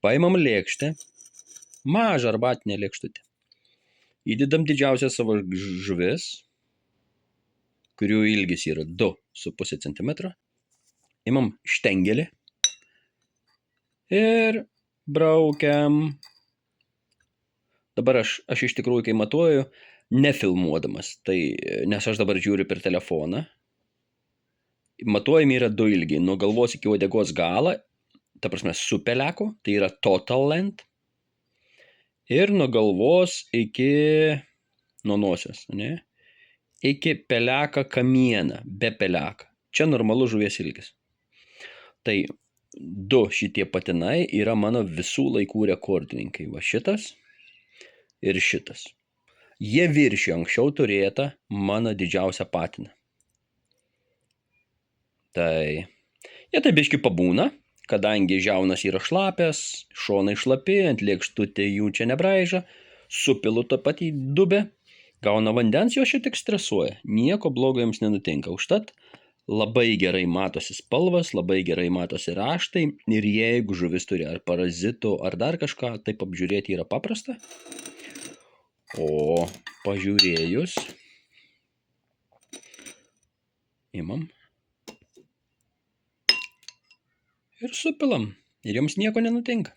Paimam lėkštę, mažą arbatinę lėkštutę. Įdedam didžiausią savo žuvis, kurių ilgis yra 2,5 cm. Imam štengelį ir braukiam. Dabar aš iš tikrųjų, kai matuoju, nefilmuodamas, nes aš dabar žiūriu per telefoną. Matuojami yra 2 ilgiai, nuo galvos iki uodegos galą, ta prasme su peleku, tai yra total length, ir nuo galvos iki nuo nosios, ne? Iki peleką kamieną, be peleką. Čia normalus žuvies ilgis. Tai 2 šitie patinai yra mano visų laikų rekordininkai. Va šitas ir šitas. Jie viršijo anksčiau turėtą mano didžiausią patiną. Tai jie tai biškį pabūna, kadangi žiaunas yra šlapias, šonai šlapi, ant lėkštutė jų čia nebraiža, supilu tą patį dubę, gauna vandens, jo šiek tiek stresuoja, nieko blogo jiems nenutinka. Užtat labai gerai matosi spalvas, labai gerai matosi raštai, ir jeigu žuvis turi ar parazitų, ar dar kažką, taip apžiūrėti yra paprasta. O pažiūrėjus, imam ir supilam, ir jums nieko nenutinka.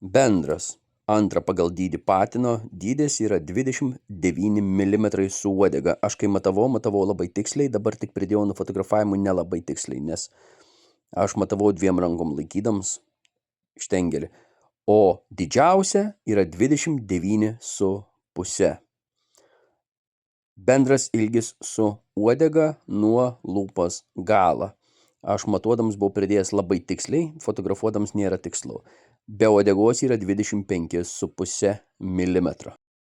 Bendras antrą pagal dydį patino dydis yra 29 mm su uodega. Aš kai matavau labai tiksliai, dabar tik pridėjau nufotografavimui nelabai tiksliai, nes aš matavau 2 rankom laikydams štengelį. O didžiausia yra 29,5. Bendras ilgis su uodega nuo lūpos galą. Aš matuodams buvau pridėjęs labai tiksliai, fotografuodams nėra tikslu. Be uodegos yra 25,5 mm.